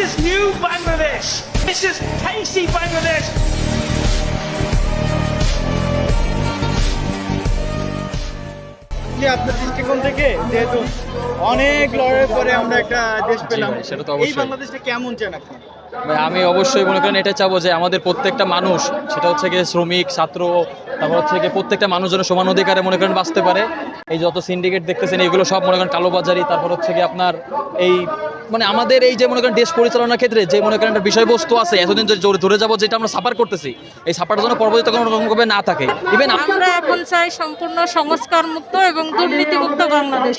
is new Bangladesh. This is tasty Bangladesh. আপনার দৃষ্টিকোণ থেকে যেহেতু অনেক লড়াইয়ের পরে আমরা একটা দেশ পেলাম, সেটা তো এই অবশ্যই। বাংলাদেশটা কেমন চান আপনি? ভাই আমি অবশ্যই মনে করেন এটা চাবো যে আমাদের প্রত্যেকটা মানুষ, সেটা হচ্ছে গিয়ে শ্রমিক, ছাত্র, তারপর হচ্ছে গিয়ে প্রত্যেকটা মানুষ যেন সমান অধিকারে মনে করেন বাঁচতে পারে। এই যত সিন্ডিকেট দেখতেছেন এগুলো সব মনে করেন কালোবাজারি, তারপর হচ্ছে গিয়ে আপনার এই মানে আমাদের এই যে মনে করেন দেশ পরিচালনার ক্ষেত্রে যে মনে করেন একটা বিষয়বস্তু আছে এতদিন ধরে যাবো যেটা আমরা সাফার করতেছি, এই সাফারটার জন্য পরবর্তীতে কোনো রকমভাবে না থাকে। ইভেন আমরা এখন চাই সম্পূর্ণ সংস্কার মুক্ত এবং দুর্নীতিমুক্ত বাংলাদেশ,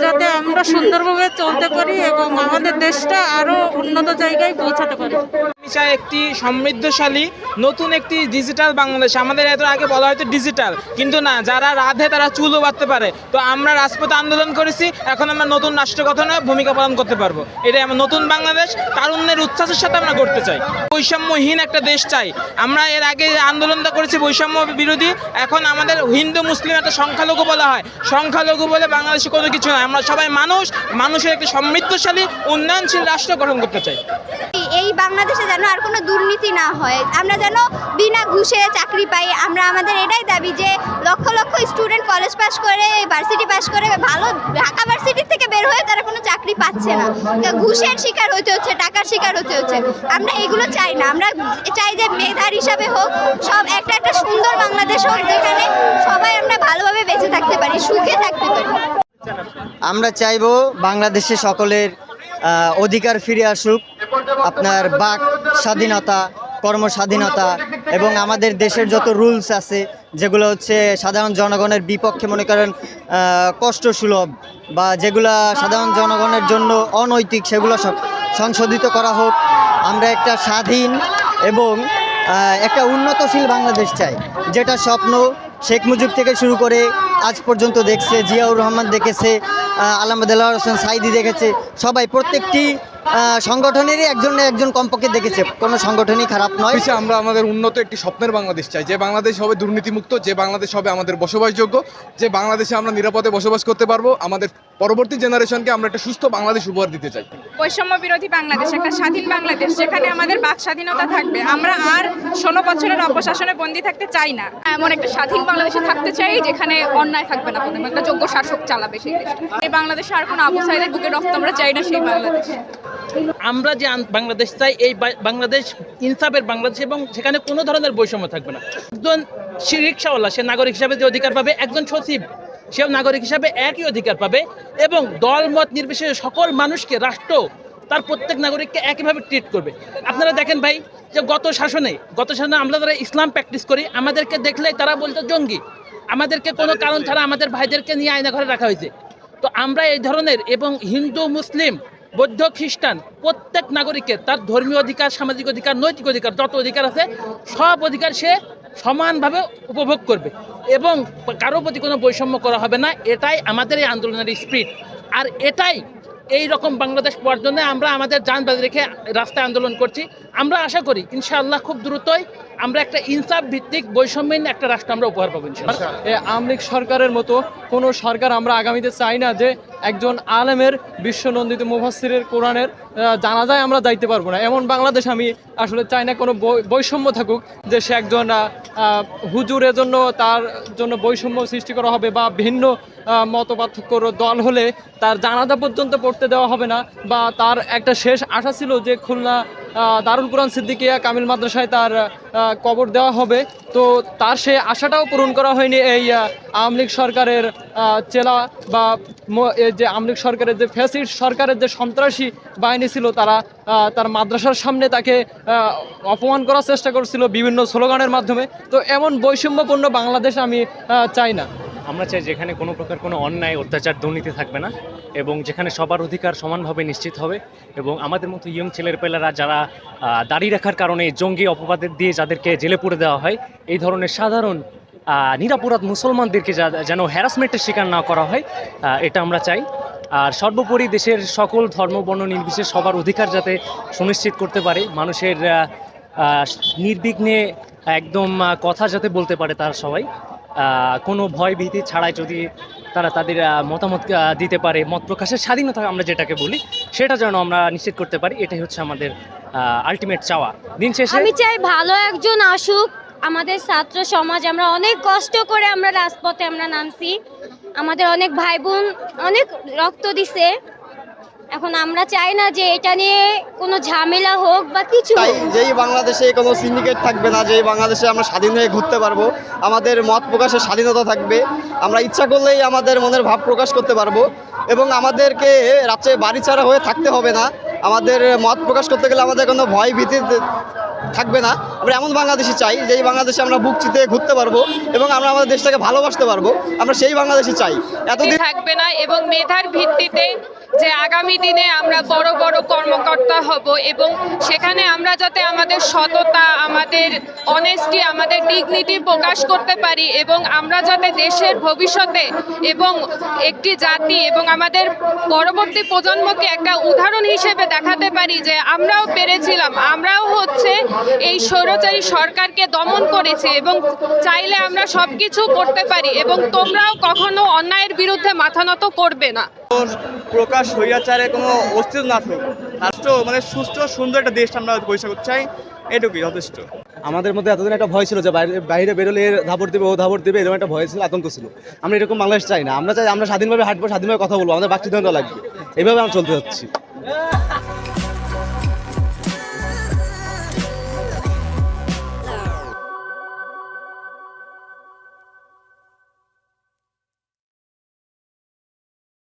যাতে আমরা সুন্দরভাবে চলতে পারি এবং আমাদের দেশটা আরো উন্নত জায়গায় পৌঁছাতে পারি। আমি চাই একটি সমৃদ্ধশালী নতুন একটি ডিজিটাল বাংলাদেশ। আমাদের এত আগে বলা হয়তো ডিজিটাল, কিন্তু না, যারা রাধে তারা চুলও বাঁধতে পারে। তো আমরা রাজপথে আন্দোলন করেছি, এখন আমরা নতুন রাষ্ট্র গঠনে ভূমিকা পালন করতে পারবো। এটাই আমরা নতুন বাংলাদেশ তারুণ্যের উচ্ছ্বাসের সাথে আমরা করতে চাই। বৈষম্যহীন একটা দেশ চাই আমরা। এর আগে আন্দোলনটা করেছি বৈষম্য বিরোধী, এখন আমাদের হিন্দু মুসলিম একটা সংখ্যালঘু বলা হয়, সংখ্যালঘু বলে বাংলাদেশে কোনো কিছু নয়। আমরা সবাই মানুষ, মানুষের একটি সমৃদ্ধশালী উন্নয়নশীল রাষ্ট্র গঠন করতে চাই। এই বাংলাদেশে যেন আর কোনো দুর্নীতি না হয়, আমরা যেন বিনা ঘুষে চাকরি পাই। আমরা আমাদের এটাই দাবি যে lakh lakh student college pass করে, ভার্সিটি পাস করে, ভালো ঢাকা ভার্সিটি থেকে বের হয়ে তারা কোনো চাকরি পাচ্ছে না, ঘুষের শিকার হতে হচ্ছে, টাকার শিকার হতে হচ্ছে। আমরা এগুলো চাই না, আমরা চাই যে মেধার হিসাবে হোক, সব একটা একটা সুন্দর বাংলাদেশ হোক, যেখানে সবাই আমরা ভালোভাবে বেঁচে থাকতে পারি, সুখে থাকতে পারি। আমরা চাইবো বাংলাদেশে সকলের অধিকার ফিরে আসুক, আপনার বাক স্বাধীনতা, কর্মস্বাধীনতা এবং আমাদের দেশের যত রুলস আছে যেগুলো হচ্ছে সাধারণ জনগণের বিপক্ষে মনে করেন কষ্টসুলভ বা যেগুলা সাধারণ জনগণের জন্য অনৈতিক, সেগুলো সব সংশোধিত করা হোক। আমরা একটা স্বাধীন এবং একটা উন্নতশীল বাংলাদেশ চাই, যেটা স্বপ্ন শেখ মুজিব থেকে শুরু করে আজ পর্যন্ত দেখছে, জিয়াউর রহমান দেখেছে, আল্লামা দেলোয়ার হোসেন সাইদি দেখেছে, সবাই প্রত্যেকটি সংগঠনেরই একজন না একজন কমপক্ষে দেখেছে, কোনো সংগঠনই খারাপ নয়। আমরা আমাদের উন্নত একটি স্বপ্নের বাংলাদেশ চাই, যে বাংলাদেশ হবে দুর্নীতিমুক্ত, যে বাংলাদেশ হবে আমাদের বসবাসযোগ্য, যে বাংলাদেশে আমরা নিরাপদে বসবাস করতে পারবো। আমাদের পরবর্তী জেনারেশনকে আমরা একটা সুস্থ বাংলাদেশ উপহার দিতে চাই। বৈষম্য বিরোধী বাংলাদেশ, একটা স্বাধীন বাংলাদেশ যেখানে আমাদের বাক স্বাধীনতা থাকবে। আমরা আর 16 বছরের অপশাসনে বন্দী থাকতে চাই না। এমন একটা স্বাধীন বাংলাদেশে থাকতে চাই যেখানে অন্যায় থাকবে না, কোনো একটা যোগ্য শাসক চালাবে সেই দেশটা। এই বাংলাদেশে আর কোনো আবু সাইদের বুকে রক্ত আমরা চাই না, সেই বাংলাদেশ। আমরা যে বাংলাদেশ চাই, এই বাংলাদেশ ইনসাফের বাংলাদেশ, এবং সেখানে কোনো ধরনের বৈষম্য থাকবে না। একজন রিক্সাওয়ালা সে নাগরিক হিসাবে যে অধিকার পাবে, একজন সচিব সেও নাগরিক হিসাবে একই অধিকার পাবে, এবং দলমত নির্বিশেষে সকল মানুষকে রাষ্ট্র তার প্রত্যেক নাগরিককে একইভাবে ট্রিট করবে। আপনারা দেখেন ভাই যে গত শাসনে আমরা যারা ইসলাম প্র্যাকটিস করি, আমাদেরকে দেখলেই তারা বলতো জঙ্গি, আমাদেরকে কোনো কারণ ছাড়া আমাদের ভাইদেরকে নিয়ে আয়না ঘরে রাখা হয়েছে। তো আমরা এই ধরনের, এবং হিন্দু মুসলিম বৌদ্ধ খ্রিস্টান প্রত্যেক নাগরিকের তার ধর্মীয় অধিকার, সামাজিক অধিকার, নৈতিক অধিকার, যত অধিকার আছে সব অধিকার সে সমানভাবে উপভোগ করবে, এবং কারো প্রতি কোনো বৈষম্য করা হবে না। এটাই আমাদের এই আন্দোলনের স্পিরিট। আর এটাই এই রকম বাংলাদেশ পাওয়ার জন্য আমরা আমাদের জান বাজি রেখে রাস্তায় আন্দোলন করছি। আমরা আশা করি ইনশাআল্লাহ খুব দ্রুতই আমরা একটা ইনসাফ ভিত্তিক বৈষম্যহীন একটা রাষ্ট্র আমরা উপহার পাবো ইনশাআল্লাহ। আওয়ামী লীগ সরকারের মতো কোনো সরকার আমরা আগামীতে চাই না, যে একজন আলেমের বিশ্বনন্দিত মুফাসসিরের কোরআনের জানাজায় আমরা যাইতে পারবো না, এমন বাংলাদেশ আমি আসলে চাই না। কোনো বৈষম্য থাকুক, যে সে একজন হুজুরের জন্য তার জন্য বৈষম্য সৃষ্টি করা হবে, বা ভিন্ন মতপার্থক্যর দল হলে তার জানাজা পর্যন্ত পড়তে দেওয়া হবে না, বা তার একটা শেষ আশা ছিল যে খুলনা দারুল কুরআন সিদ্দিকিয়া কামিল মাদ্রাসায় তার কবর দেওয়া হবে, তো তার সে আশাটাও পূরণ করা হয়নি। এই আওয়ামী লীগ সরকারের চেলা বা যে আওয়ামী লীগ সরকারের যে ফ্যাসিস্ট সরকারের যে সন্ত্রাসী বাহিনী ছিল, তারা তার মাদ্রাসার সামনে তাকে অপমান করার চেষ্টা করছিল বিভিন্ন স্লোগানের মাধ্যমে। তো এমন বৈষম্যপূর্ণ বাংলাদেশ আমি চাই না। আমরা চাই যেখানে কোনো প্রকার কোনো অন্যায়, অত্যাচার, দুর্নীতি থাকবে না, এবং যেখানে সবার অধিকার সমানভাবে নিশ্চিত হবে, এবং আমাদের মতো ইয়ং ছেলেপেলেরা যারা দাড়ি রাখার কারণে জঙ্গি অপবাদের দিয়ে যাদেরকে জেলে পুরে দেওয়া হয়, এই ধরনের সাধারণ নিরাপরাধ মুসলমানদেরকে যেন হ্যারাসমেন্টের শিকার না করা হয়, এটা আমরা চাই। আর সর্বোপরি দেশের সকল ধর্ম বর্ণ নির্বিশেষে সবার অধিকার যাতে সুনিশ্চিত করতে পারে, মানুষের নির্বিঘ্নে একদম কথা যাতে বলতে পারে তারা সবাই, কোনো ভয় ভীতি ছাড়াই যদি তারা তাদের মতামত দিতে পারে, মত প্রকাশের স্বাধীনতা আমরা যেটাকে বলি, সেটা যেন আমরা নিশ্চিত করতে পারি। এটাই হচ্ছে আমাদের আলটিমেট চাওয়া। দিন শেষে আমি চাই ভালো একজন আসুক, আমাদের ছাত্র সমাজ, আমরা অনেক কষ্ট করে আমরা রাজপথে আমরা নামছি, আমাদের অনেক ভাই বোন অনেক রক্ত দিছে। এখন আমরা চাই না যে এটা নিয়ে কোনো ঝামেলা হোক বা কিছু হোক। যেই বাংলাদেশে কোনো সিন্ডিকেট থাকবে না, যেই বাংলাদেশে আমরা স্বাধীন হয়ে ঘুরতে পারবো, আমাদের মত প্রকাশের স্বাধীনতা থাকবে, আমরা ইচ্ছা করলেই আমাদের মনের ভাব প্রকাশ করতে পারবো এবং আমাদেরকে রাত্রে বাড়ি ছাড়া হয়ে থাকতে হবে না। আমাদের মত প্রকাশ করতে গেলে আমাদের কোনো ভয় ভীতি থাকবে না। আমরা এমন বাংলাদেশি চাই যেই বাংলাদেশে আমরা বুক চিতে ঘুরতে পারবো এবং আমরা আমাদের দেশটাকে ভালোবাসতে পারবো। আমরা সেই বাংলাদেশি চাই। এতদিন থাকবে না এবং মেধার ভিত্তিতে যে আগামী দিনে আমরা বড় বড় কর্মকর্তা হব এবং সেখানে আমরা যাতে আমাদের সততা, আমাদের অনেস্টি, আমাদের ডিগনিটি প্রকাশ করতে পারি এবং আমরা যাতে দেশের ভবিষ্যতে এবং একটি জাতি এবং আমাদের পরবর্তী প্রজন্মকে একটা উদাহরণ হিসেবে দেখাতে পারি যে আমরাও পেরেছিলাম, আমরাও হচ্ছে এই স্বৈরাচারী সরকারকে দমন করেছি এবং চাইলে আমরা সব কিছু করতে পারি এবং তোমরাও কখনো অন্যায়ের বিরুদ্ধে মাথা নত করবে না। প্রকাশ হইয়াচারে কোনো অস্তিত্ব না থাকুক, রাষ্ট্র মানে সুস্থ সুন্দর একটা দেশ আমরা পরিষ্কার চাই, এটুকুই যথেষ্ট। আমাদের মধ্যে এতদিন একটা ভয় ছিল যে বাইরে বেরোলে এর ধাপড় দেবে, ও ধাপড় দেবে, এরকম একটা ভয় ছিল, আতঙ্ক ছিল। আমরা এরকম বাংলাদেশ চাই না। আমরা চাই আমরা স্বাধীনভাবে হাঁটবো, স্বাধীনভাবে কথা বলবো, আমাদের বাক স্বাধীনতা লাগবে। এইভাবে আমরা চলতে যাচ্ছি।